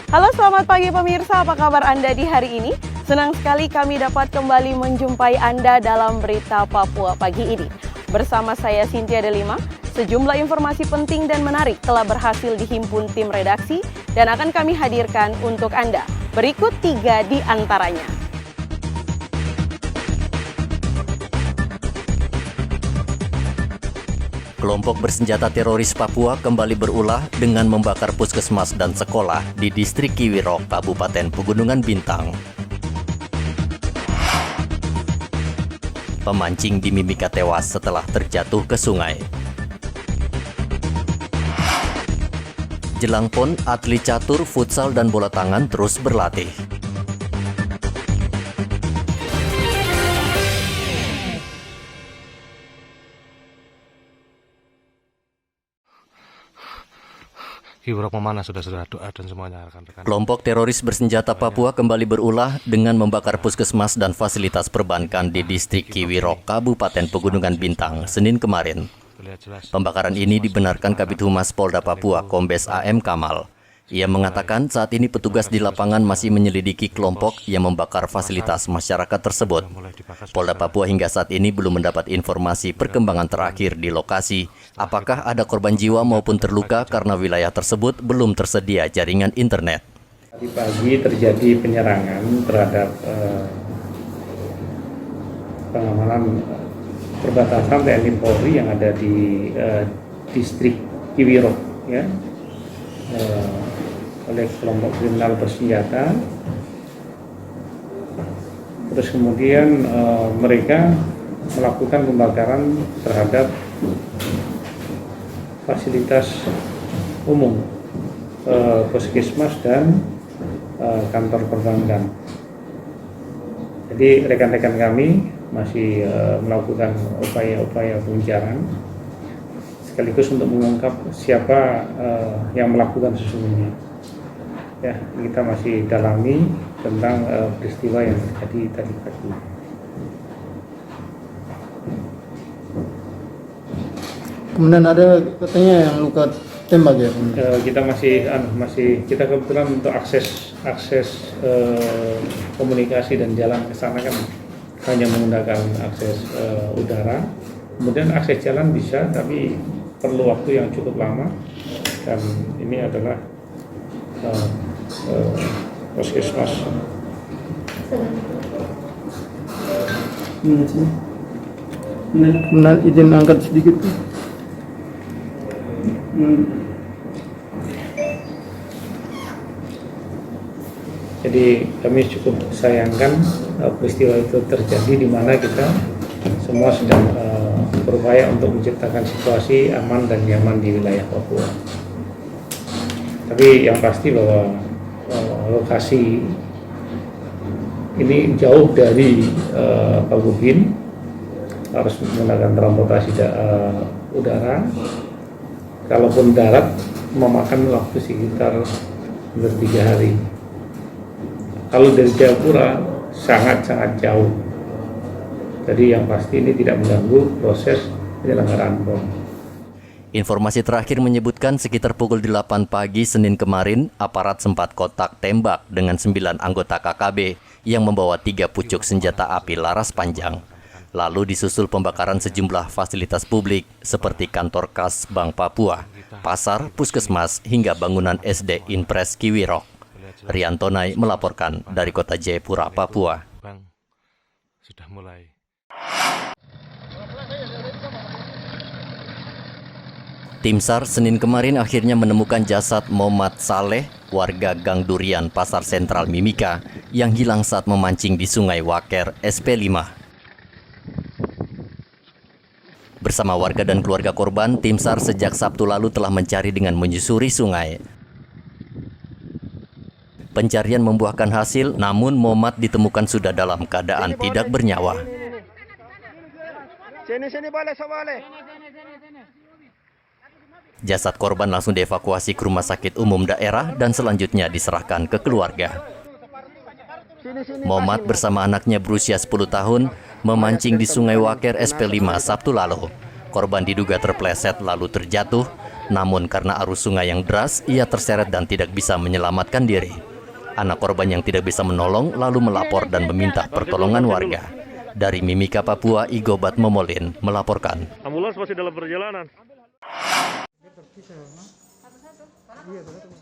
Halo, selamat pagi pemirsa, apa kabar Anda di hari ini? Senang sekali kami dapat kembali menjumpai Anda dalam Berita Papua pagi ini. Bersama saya Cynthia Delima, sejumlah informasi penting dan menarik telah berhasil dihimpun tim redaksi dan akan kami hadirkan untuk Anda. Berikut 3 di antaranya. Kelompok bersenjata teroris Papua kembali berulah dengan membakar puskesmas dan sekolah di distrik Kiwirok, Kabupaten Pegunungan Bintang. Pemancing di Mimika tewas setelah terjatuh ke sungai. Jelang PON, atlet catur, futsal, dan bola tangan terus berlatih. Kiwirok memanah, sudah doa dan semuanya rekan-rekan. Kelompok teroris bersenjata Papua kembali berulah dengan membakar puskesmas dan fasilitas perbankan di distrik Kiwirok, Kabupaten Pegunungan Bintang, Senin kemarin. Pembakaran ini dibenarkan Kabid Humas Polda Papua, Kombes AM Kamal. Ia mengatakan saat ini petugas di lapangan masih menyelidiki kelompok yang membakar fasilitas masyarakat tersebut. Polda Papua hingga saat ini belum mendapat informasi perkembangan terakhir di lokasi. Apakah ada korban jiwa maupun terluka karena wilayah tersebut belum tersedia jaringan internet. Tadi pagi terjadi penyerangan terhadap pengamanan perbatasan TNI Polri yang ada di distrik Kiwirok, ya. Oleh kelompok kriminal bersenjata. Terus kemudian mereka melakukan pembakaran terhadap fasilitas umum, puskesmas dan kantor perbankan. Jadi rekan-rekan kami masih melakukan upaya-upaya pengejaran sekaligus untuk mengungkap siapa yang melakukan sesungguhnya. Ya, kita masih dalami tentang peristiwa yang terjadi tadi pagi. Kemudian ada katanya yang luka tembak ya? Kita kita kebetulan untuk akses komunikasi dan jalan ke sana kan hanya menggunakan akses udara. Kemudian akses jalan bisa, tapi perlu waktu yang cukup lama. Dan ini adalah puskesmas. Kemudian izin angkat sedikit. Jadi kami cukup sayangkan peristiwa itu terjadi di mana kita semua sedang berupaya untuk menciptakan situasi aman dan nyaman di wilayah Papua. Tapi yang pasti bahwa lokasi ini jauh dari Pagubin, harus menggunakan transportasi udara. Kalaupun darat memakan waktu sekitar 3 hari. Kalau dari Jayapura sangat-sangat jauh. Jadi yang pasti ini tidak mengganggu proses penyelenggaraan PON. Informasi terakhir menyebutkan sekitar pukul 8 pagi Senin kemarin, aparat sempat kontak tembak dengan 9 anggota KKB yang membawa 3 pucuk senjata api laras panjang. Lalu disusul pembakaran sejumlah fasilitas publik seperti kantor kas Bank Papua, pasar, puskesmas, hingga bangunan SD Inpres Kiwirok. Riantonai melaporkan dari kota Jayapura, Papua. Bang, sudah mulai. Tim SAR Senin kemarin akhirnya menemukan jasad Muhammad Saleh, warga Gang Durian, Pasar Sentral Mimika, yang hilang saat memancing di Sungai Waker, SP5. Bersama warga dan keluarga korban, tim SAR sejak Sabtu lalu telah mencari dengan menyusuri sungai. Pencarian membuahkan hasil, namun Muhammad ditemukan sudah dalam keadaan tidak bernyawa. Jasad korban langsung dievakuasi ke rumah sakit umum daerah dan selanjutnya diserahkan ke keluarga. Muhammad bersama anaknya berusia 10 tahun memancing di Sungai Waker SP5 Sabtu lalu. Korban diduga terpleset lalu terjatuh Namun karena arus sungai yang deras, ia terseret dan tidak bisa menyelamatkan diri. Anak korban yang tidak bisa menolong lalu melapor dan meminta pertolongan warga. Dari Mimika, Papua, Igobat Momolin melaporkan. Ambulans masih dalam perjalanan.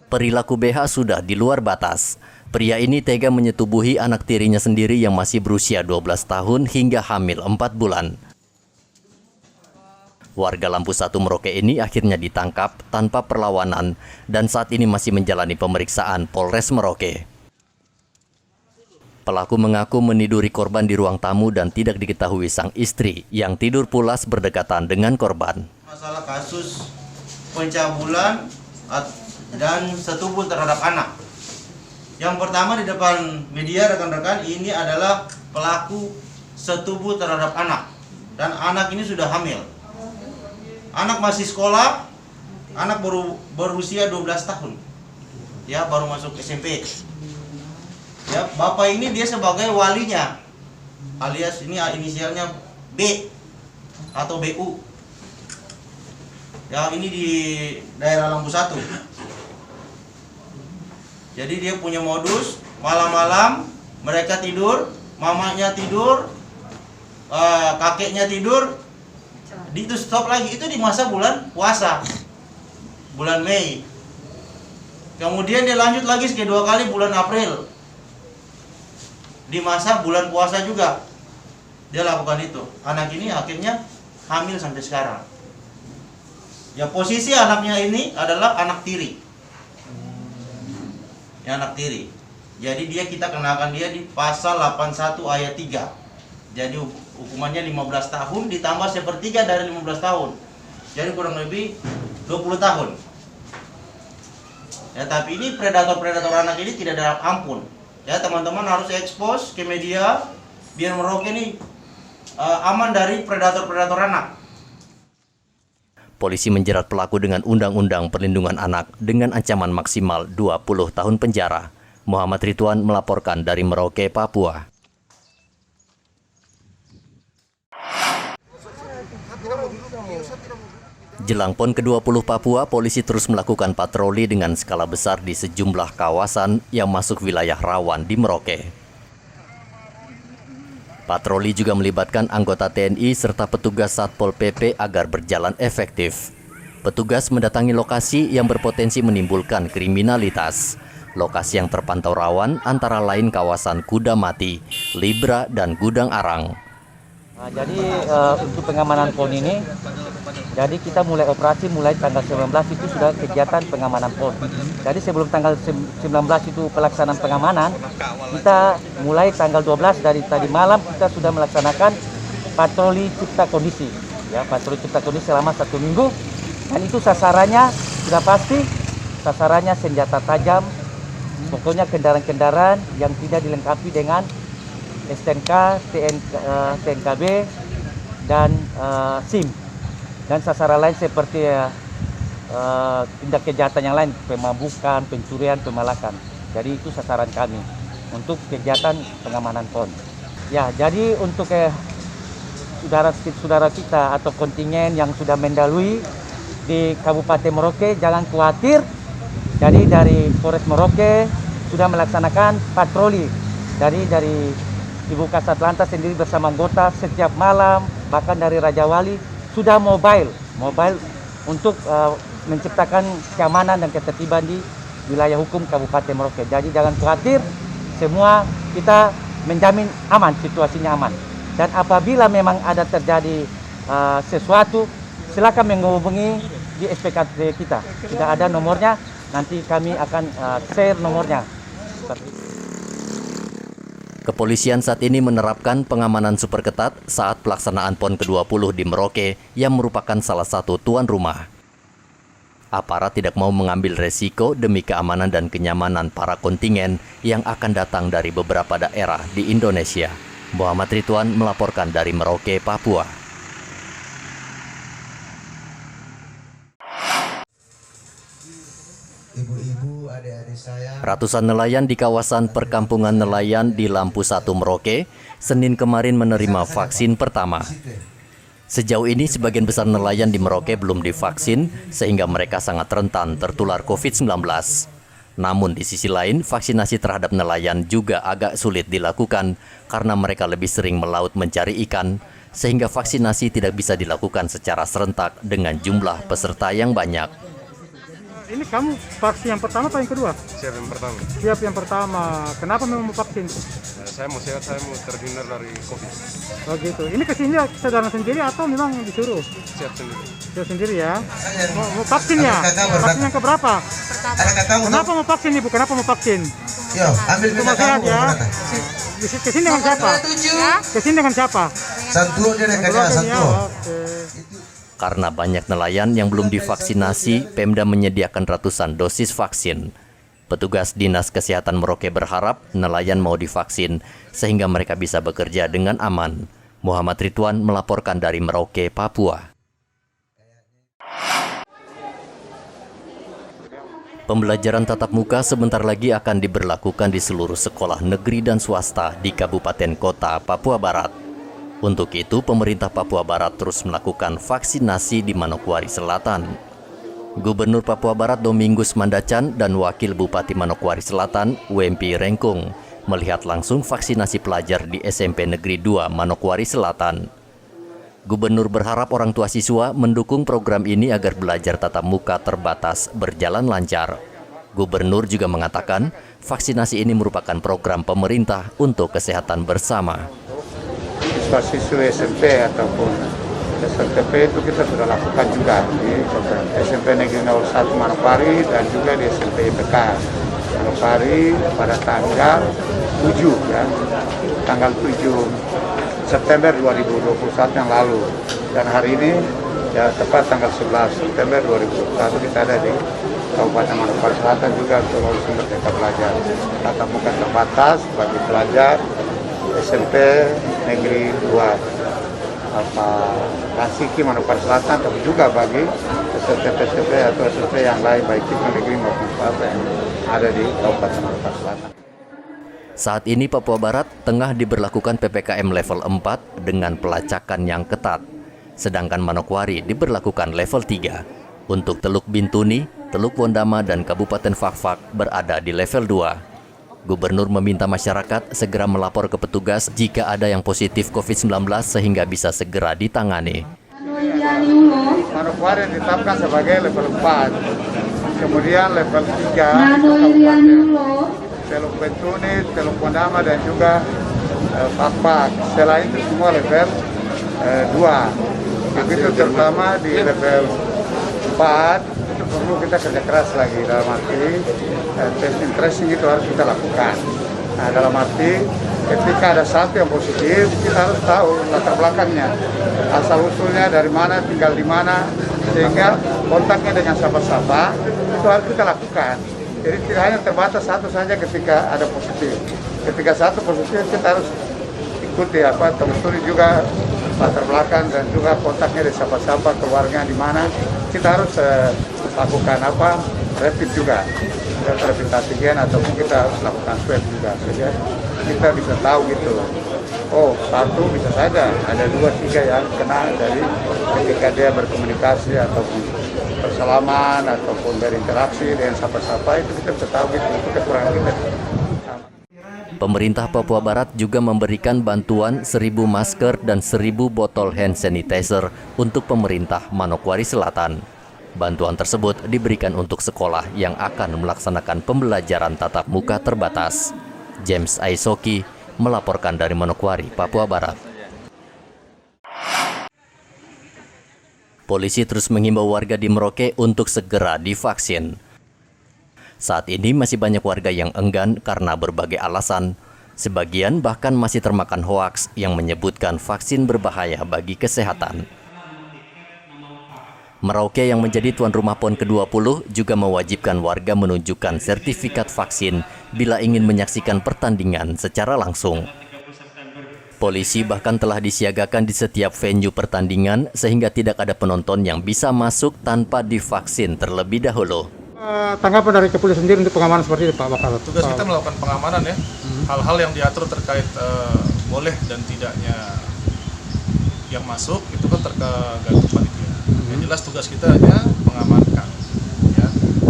Perilaku BH sudah di luar batas. Pria ini tega menyetubuhi anak tirinya sendiri yang masih berusia 12 tahun hingga hamil 4 bulan. Warga Lampu 1 Merauke ini akhirnya ditangkap tanpa perlawanan dan saat ini masih menjalani pemeriksaan Polres Merauke. Pelaku mengaku meniduri korban di ruang tamu dan tidak diketahui sang istri yang tidur pulas berdekatan dengan korban. Masalah kasus pencabulan dan setubuh terhadap anak. Yang pertama di depan media rekan-rekan, ini adalah pelaku setubuh terhadap anak. Dan anak ini sudah hamil. Anak masih sekolah, anak baru berusia 12 tahun. Ya, baru masuk SMP. Ya, bapak ini dia sebagai walinya. Alias ini inisialnya B atau BU. Ya, ini di daerah Lampu 1. Jadi dia punya modus, malam-malam mereka tidur, mamanya tidur, kakeknya tidur, itu stop lagi. Itu di masa bulan puasa, bulan Mei. Kemudian dia lanjut lagi kedua kali bulan April, di masa bulan puasa juga dia lakukan itu. Anak ini akhirnya hamil sampai sekarang. Ya, posisi anaknya ini adalah anak tiri. Ya, anak tiri. Jadi kita kenakan dia di pasal 81 ayat 3. Jadi hukumannya 15 tahun ditambah sepertiga dari 15 tahun. Jadi kurang lebih 20 tahun. Ya, tapi ini predator-predator anak ini tidak ada ampun. Ya, teman-teman harus ekspos ke media biar Merauke ini aman dari predator-predator anak. Polisi menjerat pelaku dengan Undang-Undang Perlindungan Anak dengan ancaman maksimal 20 tahun penjara. Muhammad Ridwan melaporkan dari Merauke, Papua. Jelang PON ke-20 Papua, polisi terus melakukan patroli dengan skala besar di sejumlah kawasan yang masuk wilayah rawan di Merauke. Patroli juga melibatkan anggota TNI serta petugas Satpol PP agar berjalan efektif. Petugas mendatangi lokasi yang berpotensi menimbulkan kriminalitas. Lokasi yang terpantau rawan antara lain kawasan Kuda Mati, Libra, dan Gudang Arang. Jadi untuk pengamanan PON ini, jadi kita mulai operasi mulai tanggal 19 itu sudah kegiatan pengamanan PON. Jadi sebelum tanggal 19 itu pelaksanaan pengamanan, kita mulai tanggal 12 dari tadi malam kita sudah melaksanakan patroli cipta kondisi. Ya, patroli cipta kondisi selama 1 minggu. Dan itu sasarannya sudah pasti, sasarannya senjata tajam, pokoknya kendaraan-kendaraan yang tidak dilengkapi dengan STNK, TNKB, dan SIM. Dan sasaran lain seperti tindak kejahatan yang lain, pemabukan, pencurian, pemalakan. Jadi itu sasaran kami untuk kegiatan pengamanan PON. Ya, jadi untuk saudara-saudara kita atau kontingen yang sudah mendalui di Kabupaten Merauke, jangan khawatir. Jadi dari Polres Merauke sudah melaksanakan patroli dari Ibu Kasat Lantas sendiri bersama anggota setiap malam, bahkan dari Raja Wali sudah mobile untuk menciptakan keamanan dan ketertiban di wilayah hukum Kabupaten Merauke. Jadi jangan khawatir, semua kita menjamin aman, situasinya aman. Dan apabila memang ada terjadi sesuatu, silakan menghubungi di SPKT kita. Sudah ada nomornya, nanti kami akan share nomornya. Kepolisian saat ini menerapkan pengamanan super ketat saat pelaksanaan PON ke-20 di Merauke yang merupakan salah satu tuan rumah. Aparat tidak mau mengambil resiko demi keamanan dan kenyamanan para kontingen yang akan datang dari beberapa daerah di Indonesia. Muhammad Ridwan melaporkan dari Merauke, Papua. Ibu-ibu, adik-adik saya. Ratusan nelayan di kawasan perkampungan nelayan di Lampu 1 Merauke, Senin kemarin menerima vaksin pertama. Sejauh ini sebagian besar nelayan di Merauke belum divaksin sehingga mereka sangat rentan tertular COVID-19. Namun di sisi lain, vaksinasi terhadap nelayan juga agak sulit dilakukan karena mereka lebih sering melaut mencari ikan, sehingga vaksinasi tidak bisa dilakukan secara serentak dengan jumlah peserta yang banyak. Ini kamu vaksin yang pertama atau yang kedua? Siap yang pertama. Siap yang pertama. Kenapa memang mau vaksin? Saya mau sehat, saya mau terhindar dari COVID. Oh gitu. Ini kesini kesadaran sendiri atau memang disuruh? Siap sendiri. Siap sendiri ya. Mau vaksin ya? Vaksin yang keberapa? Kenapa mau vaksin Ibu? Kenapa mau vaksin? Yo, ambil Cuma sehat ya. Kesini dengan siapa? Kesini dengan siapa? Satu dia dekatnya satu. Oke. Karena banyak nelayan yang belum divaksinasi, Pemda menyediakan ratusan dosis vaksin. Petugas Dinas Kesehatan Merauke berharap nelayan mau divaksin sehingga mereka bisa bekerja dengan aman. Muhammad Ridwan melaporkan dari Merauke, Papua. Pembelajaran tatap muka sebentar lagi akan diberlakukan di seluruh sekolah negeri dan swasta di Kabupaten Kota, Papua Barat. Untuk itu, pemerintah Papua Barat terus melakukan vaksinasi di Manokwari Selatan. Gubernur Papua Barat Domingus Mandacan dan Wakil Bupati Manokwari Selatan, Wempi Rengkung, melihat langsung vaksinasi pelajar di SMP Negeri 2 Manokwari Selatan. Gubernur berharap orang tua siswa mendukung program ini agar belajar tatap muka terbatas berjalan lancar. Gubernur juga mengatakan, vaksinasi ini merupakan program pemerintah untuk kesehatan bersama. Siswa-siswa SMP ataupun SLTP itu kita sudah lakukan juga di SMP Negeri 01 Manokwari dan juga di SMP IPK Manokwari pada tanggal 7 ya, tanggal 7 September 2021 yang lalu, dan hari ini ya tepat tanggal 11 September 2021 kita ada di Kabupaten Manokwari Selatan juga untuk langsung Merdeka Belajar tatap muka terbatas bagi pelajar SMP Negeri 2 Rasiki Manokwari Selatan, tapi juga bagi SMP atau SMP yang lain baik itu negeri maupun swasta yang ada di Kabupaten Manokwari Selatan. Saat ini Papua Barat tengah diberlakukan PPKM level 4 dengan pelacakan yang ketat. Sedangkan Manokwari diberlakukan level 3. Untuk Teluk Bintuni, Teluk Wondama dan Kabupaten Fakfak berada di level 2. Gubernur meminta masyarakat segera melapor ke petugas jika ada yang positif COVID-19 sehingga bisa segera ditangani. Manokwari ditetapkan sebagai level 4. Kemudian level 3 Teluk Bintuni, Teluk Wondama dan juga Fakfak. Selain itu semua level 2. Begitu terutama di level 4 itu perlu kita kerja keras lagi, dalam arti testing tracing itu harus kita lakukan. Nah, dalam arti ketika ada satu yang positif, kita harus tahu latar belakangnya, asal usulnya dari mana, tinggal di mana, sehingga kontaknya dengan siapa-siapa itu harus kita lakukan. Jadi tidak hanya terbatas satu saja ketika ada positif. Ketika satu positif kita harus ikuti telusuri juga latar belakang dan juga kontaknya dari siapa-siapa, keluarga di mana. Kita harus lakukan rapid juga, rapid antigen ataupun kita harus lakukan swab juga, sehingga kita bisa tahu gitu. Oh, satu bisa saja ada 2-3 yang kena dari ketika dia berkomunikasi ataupun bersalaman ataupun berinteraksi dengan siapa-siapa, itu kita bisa tahu gitu. Itu kekurangan kita. Pemerintah Papua Barat juga memberikan bantuan 1.000 masker dan 1.000 botol hand sanitizer untuk pemerintah Manokwari Selatan. Bantuan tersebut diberikan untuk sekolah yang akan melaksanakan pembelajaran tatap muka terbatas. James Aisoki melaporkan dari Manokwari, Papua Barat. Polisi terus menghimbau warga di Merauke untuk segera divaksin. Saat ini masih banyak warga yang enggan karena berbagai alasan. Sebagian bahkan masih termakan hoaks yang menyebutkan vaksin berbahaya bagi kesehatan. Merauke yang menjadi tuan rumah PON ke-20 juga mewajibkan warga menunjukkan sertifikat vaksin bila ingin menyaksikan pertandingan secara langsung. Polisi bahkan telah disiagakan di setiap venue pertandingan sehingga tidak ada penonton yang bisa masuk tanpa divaksin terlebih dahulu. Tanggapan dari kepolisian sendiri untuk pengamanan seperti ini, Pak Bakal? Tugas kita melakukan pengamanan ya, hal-hal yang diatur terkait boleh dan tidaknya yang masuk itu kan tergantung panitia. Yang jelas tugas kita hanya mengamankan. Ya.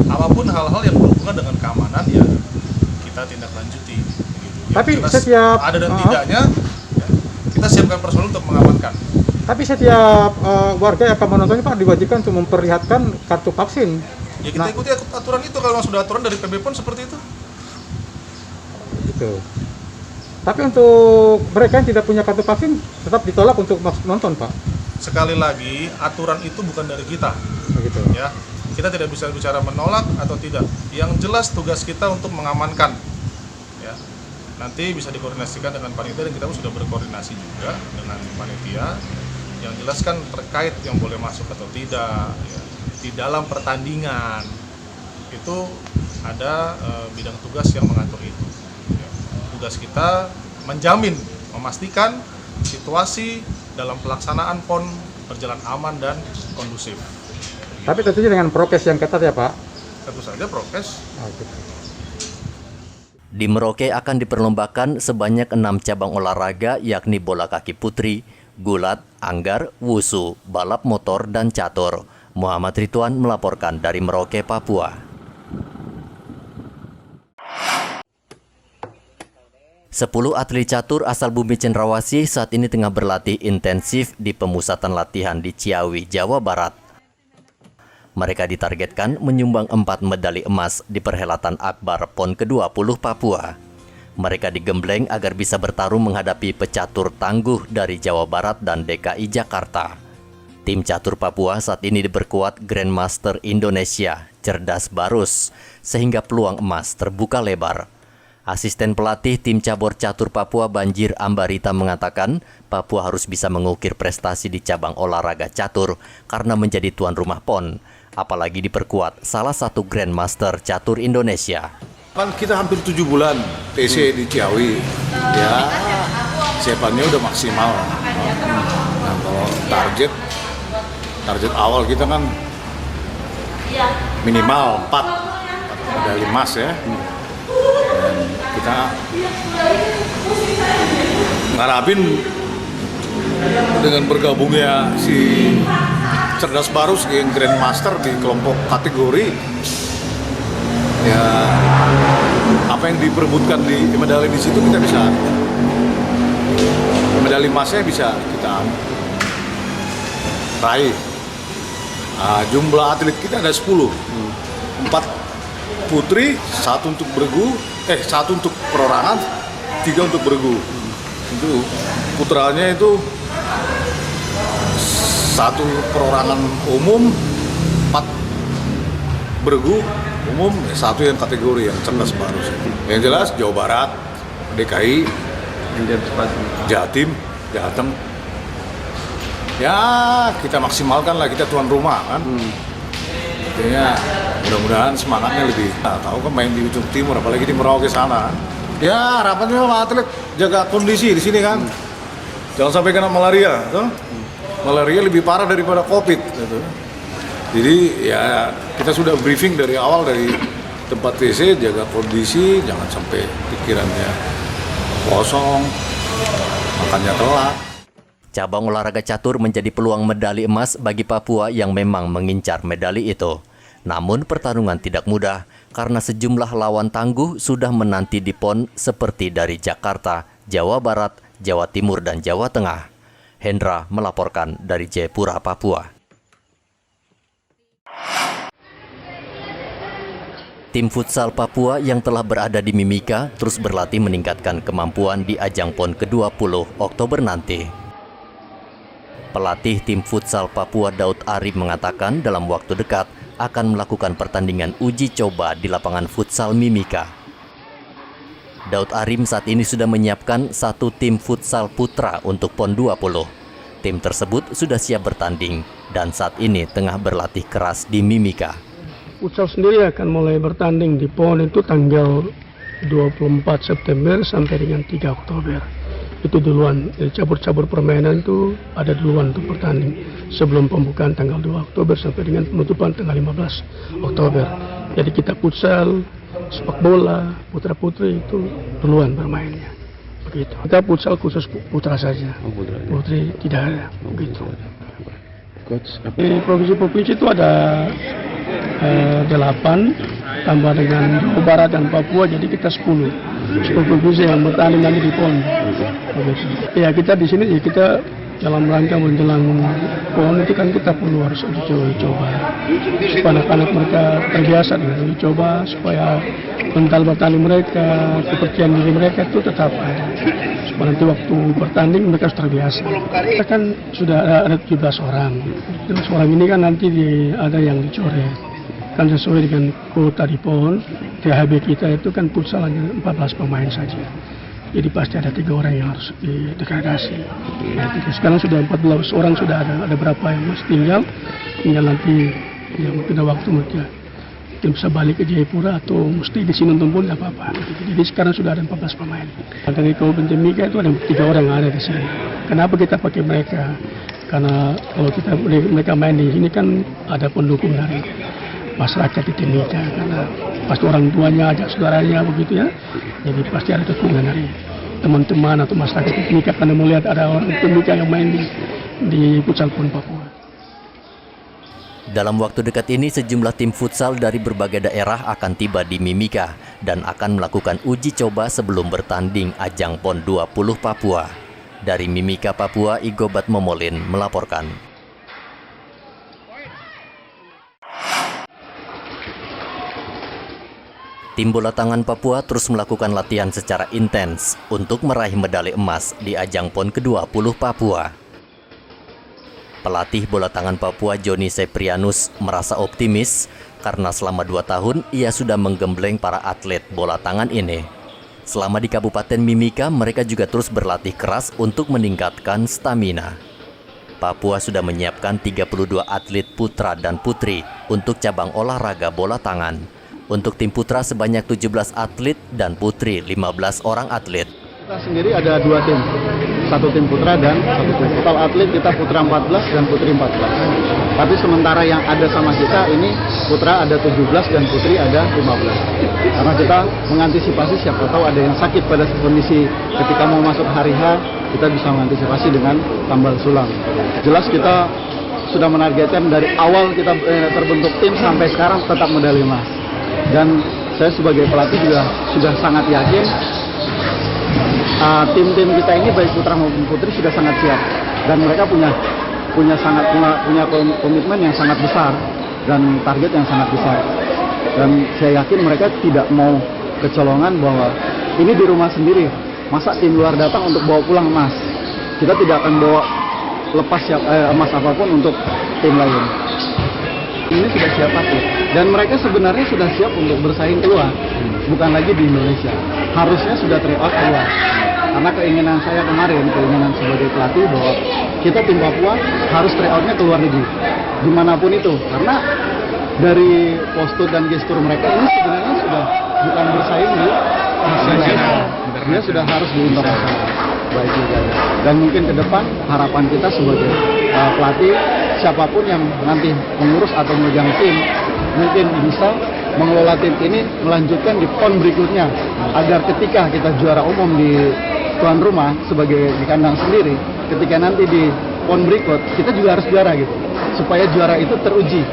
Apapun hal-hal yang berhubungan dengan keamanan ya kita tindak lanjuti. Gitu. Tapi jelas setiap ada dan tidaknya ya, kita siapkan personel untuk mengamankan. Tapi setiap warga yang akan menontonnya Pak diwajibkan untuk memperlihatkan kartu vaksin. Ya kita ikuti aturan itu, kalau sudah aturan dari PB PON seperti itu. Gitu. Tapi untuk mereka yang tidak punya kartu vaksin tetap ditolak untuk nonton, Pak. Sekali lagi, aturan itu bukan dari kita. Begitu. Ya, kita tidak bisa bicara menolak atau tidak. Yang jelas tugas kita untuk mengamankan. Ya, nanti bisa dikoordinasikan dengan panitia dan kita sudah berkoordinasi juga dengan panitia. Yang jelas kan terkait yang boleh masuk atau tidak. Ya. Di dalam pertandingan itu ada bidang tugas yang mengatur itu. Ya. Tugas kita menjamin, memastikan situasi dalam pelaksanaan PON berjalan aman dan kondusif. Tapi tentunya dengan prokes yang ketat ya Pak? Tentu saja prokes. Di Merauke akan diperlombakan sebanyak 6 cabang olahraga yakni bola kaki putri, gulat, anggar, wusu, balap motor, dan catur. Muhammad Ridwan melaporkan dari Merauke, Papua. 10 atlet catur asal Bumi Cenderawasih saat ini tengah berlatih intensif di pemusatan latihan di Ciawi, Jawa Barat. Mereka ditargetkan menyumbang 4 medali emas di perhelatan Akbar PON ke-20 Papua. Mereka digembleng agar bisa bertarung menghadapi pecatur tangguh dari Jawa Barat dan DKI Jakarta. Tim catur Papua saat ini diperkuat Grandmaster Indonesia, Cerdas Barus, sehingga peluang emas terbuka lebar. Asisten pelatih tim cabur catur Papua Banjir Ambarita mengatakan Papua harus bisa mengukir prestasi di cabang olahraga catur karena menjadi tuan rumah PON, apalagi diperkuat salah satu Grandmaster catur Indonesia. Kan kita hampir 7 bulan TC di Ciawi, ya siapannya udah maksimal. Nah kalau target awal kita kan minimal 4 medali emas ya. Dan kita ngarapin dengan bergabungnya si Cerdas Barus yang Grandmaster di kelompok kategori, ya apa yang diperebutkan di medali di situ kita bisa, medali emasnya bisa kita raih. Jumlah atlet kita ada 10, 4 putri, 1 untuk bergu, 1 untuk perorangan, 3 untuk bergu. Itu putranya itu 1 perorangan umum, 4 bergu umum, 1 yang kategori yang Cerdas Barus. Yang jelas Jawa Barat, DKI, Jatim, Jateng. Ya kita maksimalkan lah, kita tuan rumah kan. Artinya mudah-mudahan semangatnya lebih. Nah, tahu kan main di ujung timur, apalagi di Merauke sana. Ya harapannya sama atlet jaga kondisi di sini kan. Jangan sampai kena malaria, tuh. Malaria lebih parah daripada COVID. Gitu. Jadi ya kita sudah briefing dari awal dari tempat TC, jaga kondisi, jangan sampai pikirannya kosong, makannya telat. Cabang olahraga catur menjadi peluang medali emas bagi Papua yang memang mengincar medali itu. Namun pertarungan tidak mudah karena sejumlah lawan tangguh sudah menanti di PON seperti dari Jakarta, Jawa Barat, Jawa Timur, dan Jawa Tengah. Hendra melaporkan dari Jayapura, Papua. Tim futsal Papua yang telah berada di Mimika terus berlatih meningkatkan kemampuan di ajang PON ke-20 Oktober nanti. Pelatih tim futsal Papua Daud Arif mengatakan dalam waktu dekat akan melakukan pertandingan uji coba di lapangan futsal Mimika. Daud Arif saat ini sudah menyiapkan 1 tim futsal putra untuk PON 20. Tim tersebut sudah siap bertanding dan saat ini tengah berlatih keras di Mimika. Futsal sendiri akan mulai bertanding di PON itu tanggal 24 September sampai dengan 3 Oktober. Itu duluan, cabur-cabur permainan itu ada duluan untuk bertanding sebelum pembukaan tanggal 2 Oktober sampai dengan penutupan tanggal 15 Oktober. Jadi kita futsal, sepak bola, putra-putri itu duluan bermainnya. Begitu. Kita futsal khusus putra saja. Putri tidak ada. Begitu. Di provinsi-provinsi itu ada 8 tambah dengan Jawa Barat dan Papua, jadi kita 10 provinsi yang bertanding nanti di PON. Ya kita di sini ya kita dalam rangka menjelang PON itu kan kita perlu harus uji coba supaya anak-anak mereka terbiasa dengan uji coba, supaya mental bertanding mereka, kepercayaan diri mereka itu tetap ada. Supaya nanti waktu bertanding mereka harus terbiasa. Kita kan sudah ada 17 orang. 17 orang ini kan nanti ada yang dicoret. Kan sesuai dengan kuota di PON, THB kita itu kan futsal hanya 14 pemain saja. Jadi pasti ada 3 orang yang harus didegradasi. Nah, sekarang sudah 14 orang sudah ada berapa yang masih tinggal nanti ya mungkin ada waktu mereka bisa balik ke Jayapura atau mesti di sini nonton pun tidak apa-apa. Jadi sekarang sudah ada 14 pemain. Dari Kabupaten Timika itu ada 3 orang yang ada di sini. Kenapa kita pakai mereka? Karena kalau mereka main di sini kan ada pendukung dari masyarakat di Timika, karena pasti orang tuanya ajak saudaranya begitu ya. Jadi pasti ada dukungan dari teman-teman atau masyarakat di Timika karena melihat ada orang Timika yang main di futsal PON Papua. Dalam waktu dekat ini, sejumlah tim futsal dari berbagai daerah akan tiba di Mimika dan akan melakukan uji coba sebelum bertanding ajang PON 20 Papua. Dari Mimika, Papua, Igobat Momolin melaporkan. Tim bola tangan Papua terus melakukan latihan secara intens untuk meraih medali emas di ajang PON ke-20 Papua. Pelatih bola tangan Papua Joni Seprianus merasa optimis karena selama 2 tahun ia sudah menggembleng para atlet bola tangan ini. Selama di Kabupaten Mimika, mereka juga terus berlatih keras untuk meningkatkan stamina. Papua sudah menyiapkan 32 atlet putra dan putri untuk cabang olahraga bola tangan. Untuk tim putra sebanyak 17 atlet dan putri 15 orang atlet. Kita sendiri ada 2 tim, 1 tim putra dan 1 tim. Total atlet kita putra 14 dan putri 14. Tapi sementara yang ada sama kita ini putra ada 17 dan putri ada 15. Karena kita mengantisipasi siapa tahu ada yang sakit pada kondisi ketika mau masuk hari H, kita bisa mengantisipasi dengan tambal sulam. Jelas kita sudah menargetkan dari awal kita terbentuk tim sampai sekarang tetap medali emas. Dan saya sebagai pelatih juga sudah sangat yakin tim-tim kita ini baik putra maupun putri sudah sangat siap dan mereka punya komitmen yang sangat besar dan target yang sangat besar, dan saya yakin mereka tidak mau kecolongan bahwa ini di rumah sendiri, masa tim luar datang untuk bawa pulang emas. Kita tidak akan bawa lepas emas apapun untuk tim lain. Ini sudah siap pakai dan mereka sebenarnya sudah siap untuk bersaing keluar, bukan lagi di Indonesia. Harusnya sudah tryout keluar. Karena keinginan saya kemarin, keinginan sebagai pelatih bahwa kita tim Papua harus tryoutnya ke luar negeri, dimanapun itu. Karena dari postur dan gestur mereka ini sebenarnya sudah bukan bersaing di nasional, dia sudah harus di internasional. Baik juga. Dan mungkin ke depan harapan kita sebagai pelatih, siapapun yang nanti mengurus atau memegang tim mungkin bisa mengelola tim ini melanjutkan di PON berikutnya, agar ketika kita juara umum di tuan rumah sebagai di kandang sendiri, ketika nanti di PON berikut kita juga harus juara gitu, supaya juara itu teruji.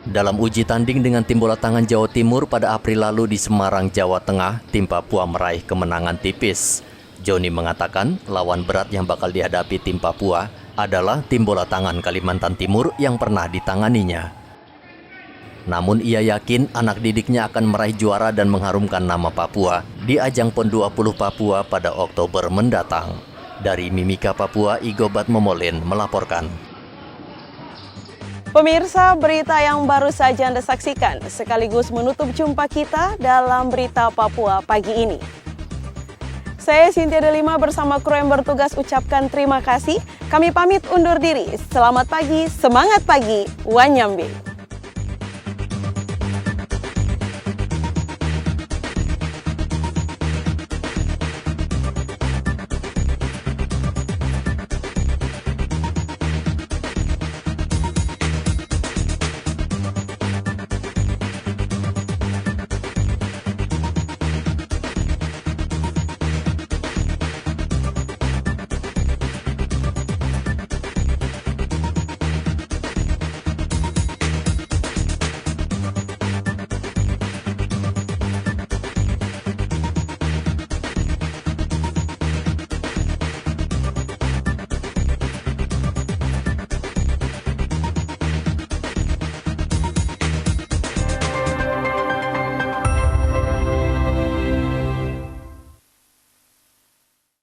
Dalam uji tanding dengan tim bola tangan Jawa Timur pada April lalu di Semarang, Jawa Tengah, tim Papua meraih kemenangan tipis. Joni mengatakan lawan berat yang bakal dihadapi tim Papua adalah tim bola tangan Kalimantan Timur yang pernah ditanganinya. Namun ia yakin anak didiknya akan meraih juara dan mengharumkan nama Papua di ajang PON 20 Papua pada Oktober mendatang. Dari Mimika, Papua, Igobat Momolin melaporkan. Pemirsa, berita yang baru saja Anda saksikan sekaligus menutup jumpa kita dalam Berita Papua pagi ini. Saya Cynthia Delima bersama kru yang bertugas ucapkan terima kasih. Kami pamit undur diri. Selamat pagi, semangat pagi, Wanyambe.